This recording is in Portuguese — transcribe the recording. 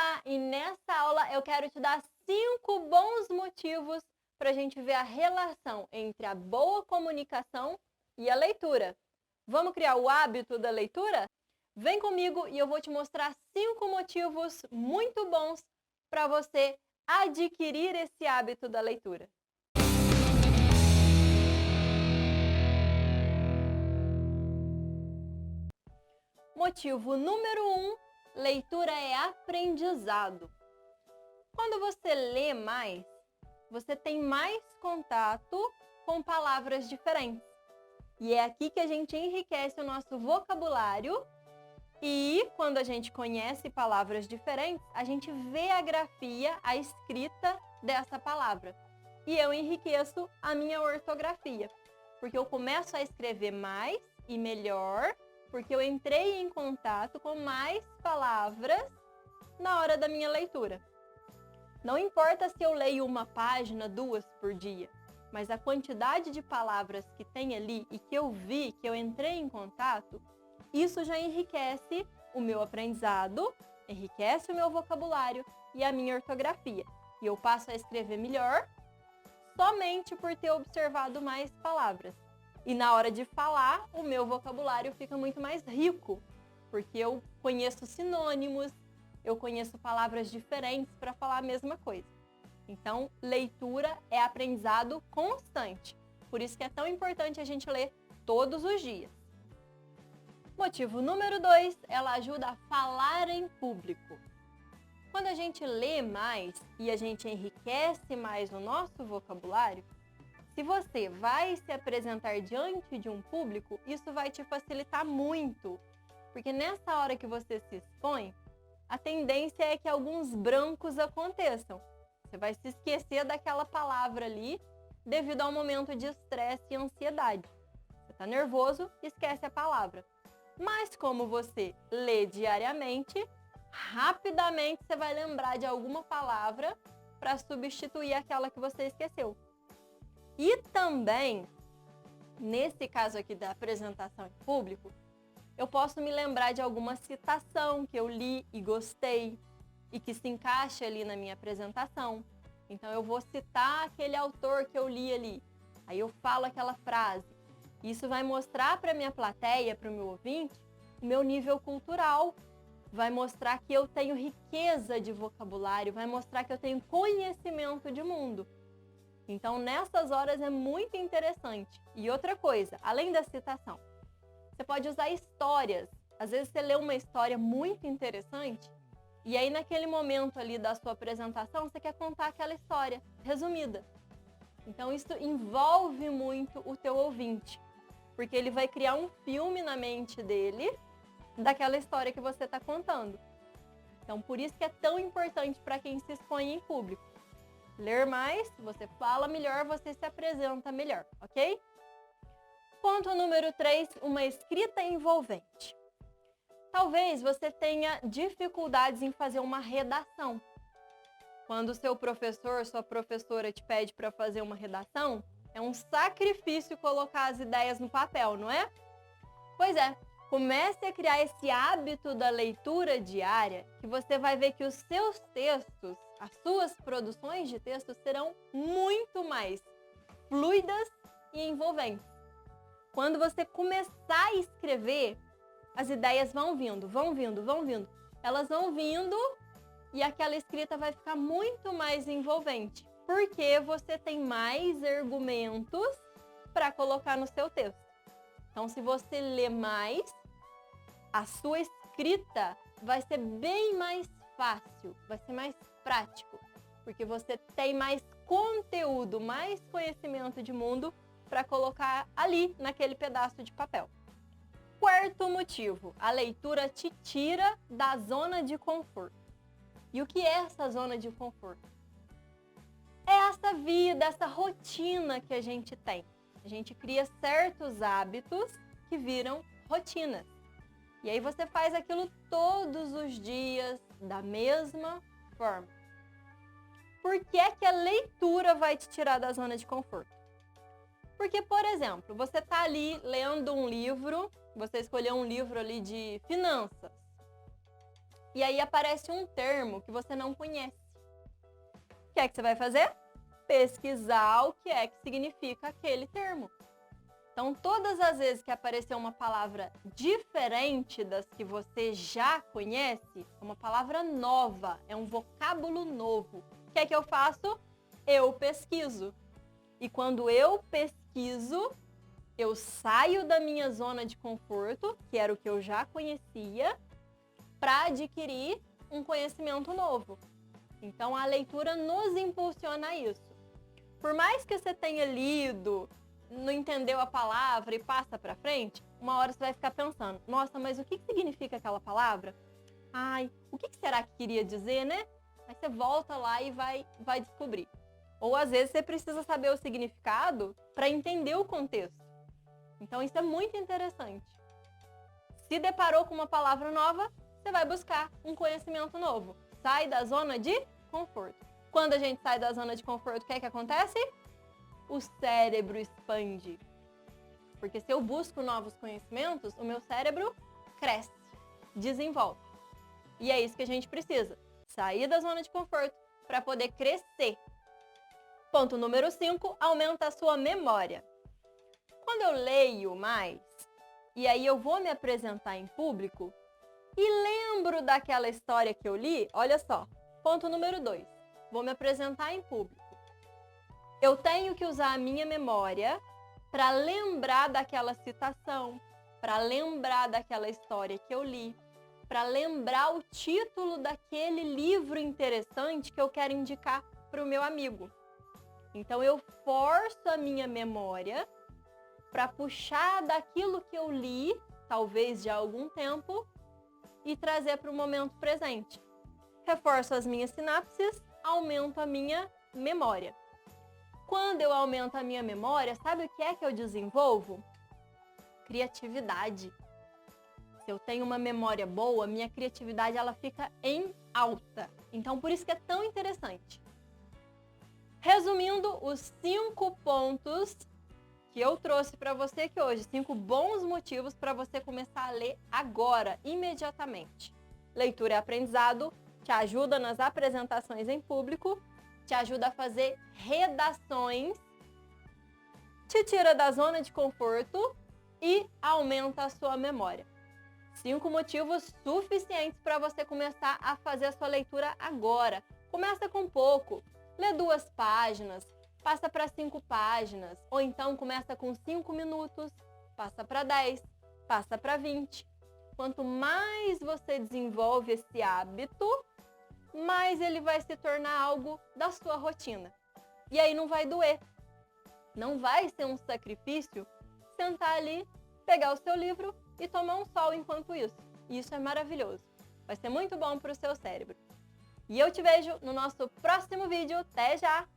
Olá! E nessa aula eu quero te dar 5 bons motivos para a gente ver a relação entre a boa comunicação e a leitura. Vamos criar o hábito da leitura? Vem comigo e eu vou te mostrar 5 motivos muito bons para você adquirir esse hábito da leitura. Motivo número 1, leitura é aprendizado. Quando você lê mais, você tem mais contato com palavras diferentes. E é aqui que a gente enriquece o nosso vocabulário e, quando a gente conhece palavras diferentes, a gente vê a grafia, a escrita dessa palavra. E eu enriqueço a minha ortografia, porque eu começo a escrever mais e melhor, porque eu entrei em contato com mais palavras na hora da minha leitura. Não importa se eu leio uma página, 2 por dia, mas a quantidade de palavras que tem ali e que eu vi, que eu entrei em contato, isso já enriquece o meu aprendizado, enriquece o meu vocabulário e a minha ortografia. E eu passo a escrever melhor somente por ter observado mais palavras. E na hora de falar, o meu vocabulário fica muito mais rico, porque eu conheço sinônimos, eu conheço palavras diferentes para falar a mesma coisa. Então, leitura é aprendizado constante. Por isso que é tão importante a gente ler todos os dias. Motivo número 2, ela ajuda a falar em público. Quando a gente lê mais e a gente enriquece mais o nosso vocabulário, se você vai se apresentar diante de um público, isso vai te facilitar muito, porque nessa hora que você se expõe, a tendência é que alguns brancos aconteçam. Você vai se esquecer daquela palavra ali devido ao momento de estresse e ansiedade. Você está nervoso, esquece a palavra. Mas como você lê diariamente, rapidamente você vai lembrar de alguma palavra para substituir aquela que você esqueceu. E também, nesse caso aqui da apresentação em público, eu posso me lembrar de alguma citação que eu li e gostei e que se encaixa ali na minha apresentação. Então eu vou citar aquele autor que eu li ali. Aí eu falo aquela frase. Isso vai mostrar para a minha plateia, para o meu ouvinte, o meu nível cultural. Vai mostrar que eu tenho riqueza de vocabulário, vai mostrar que eu tenho conhecimento de mundo. Então, nessas horas é muito interessante. E outra coisa, além da citação, você pode usar histórias. Às vezes você lê uma história muito interessante e aí naquele momento ali da sua apresentação você quer contar aquela história resumida. Então, isso envolve muito o teu ouvinte, porque ele vai criar um filme na mente dele daquela história que você está contando. Então, por isso que é tão importante para quem se expõe em público. Ler mais, você fala melhor, você se apresenta melhor, ok? Ponto número 3, uma escrita envolvente. Talvez você tenha dificuldades em fazer uma redação. Quando o seu professor, sua professora te pede para fazer uma redação, é um sacrifício colocar as ideias no papel, não é? Pois é, comece a criar esse hábito da leitura diária, que você vai ver que os seus textos, as suas produções de texto serão muito mais fluidas e envolventes. Quando você começar a escrever, as ideias vão vindo. Elas vão vindo e aquela escrita vai ficar muito mais envolvente, porque você tem mais argumentos para colocar no seu texto. Então, se você lê mais, a sua escrita vai ser bem mais fácil, vai ser mais prático, porque você tem mais conteúdo, mais conhecimento de mundo para colocar ali naquele pedaço de papel. Quarto motivo, a leitura te tira da zona de conforto. E o que é essa zona de conforto? É essa vida, essa rotina que a gente tem. A gente cria certos hábitos que viram rotinas. E aí você faz aquilo todos os dias, da mesma forma. Por que é que a leitura vai te tirar da zona de conforto? Porque, por exemplo, você está ali lendo um livro, você escolheu um livro ali de finanças. e aí aparece um termo que você não conhece. O que é que você vai fazer? Pesquisar o que é que significa aquele termo. Então, todas as vezes que aparecer uma palavra diferente das que você já conhece, é uma palavra nova, é um vocábulo novo. O que é que eu faço? Eu pesquiso. E quando eu pesquiso, eu saio da minha zona de conforto, que era o que eu já conhecia, para adquirir um conhecimento novo. Então, a leitura nos impulsiona a isso. Por mais que você tenha lido, não entendeu a palavra e passa para frente, uma hora você vai ficar pensando, nossa, mas o que significa aquela palavra? Ai, o que será que queria dizer, né? Aí você volta lá e vai descobrir. Ou às vezes você precisa saber o significado para entender o contexto. Então isso é muito interessante. Se deparou com uma palavra nova, você vai buscar um conhecimento novo. Sai da zona de conforto. Quando a gente sai da zona de conforto, o que é que acontece? O cérebro expande. Porque se eu busco novos conhecimentos, o meu cérebro cresce, desenvolve. E é isso que a gente precisa. Sair da zona de conforto para poder crescer. Ponto número 5, aumenta a sua memória. Quando eu leio mais, e aí eu vou me apresentar em público, e lembro daquela história que eu li, olha só, ponto número 2, vou me apresentar em público. Eu tenho que usar a minha memória para lembrar daquela citação, para lembrar daquela história que eu li, para lembrar o título daquele livro interessante que eu quero indicar para o meu amigo. Então, eu forço a minha memória para puxar daquilo que eu li, talvez de há algum tempo, e trazer para o momento presente. Reforço as minhas sinapses, aumento a minha memória. Quando eu aumento a minha memória, sabe o que é que eu desenvolvo? Criatividade. Se eu tenho uma memória boa, minha criatividade ela fica em alta. Então, por isso que é tão interessante. Resumindo, os 5 pontos que eu trouxe para você aqui hoje, 5 bons motivos para você começar a ler agora, imediatamente. Leitura e aprendizado te ajuda nas apresentações em público, te ajuda a fazer redações, te tira da zona de conforto e aumenta a sua memória. 5 motivos suficientes para você começar a fazer a sua leitura agora. Começa com pouco, lê 2 páginas, passa para 5 páginas, ou então começa com 5 minutos, passa para 10, passa para 20. Quanto mais você desenvolve esse hábito, mais ele vai se tornar algo da sua rotina. E aí não vai doer. Não vai ser um sacrifício sentar ali, pegar o seu livro e tomar um sol enquanto isso. E isso é maravilhoso. Vai ser muito bom para o seu cérebro. E eu te vejo no nosso próximo vídeo. Até já!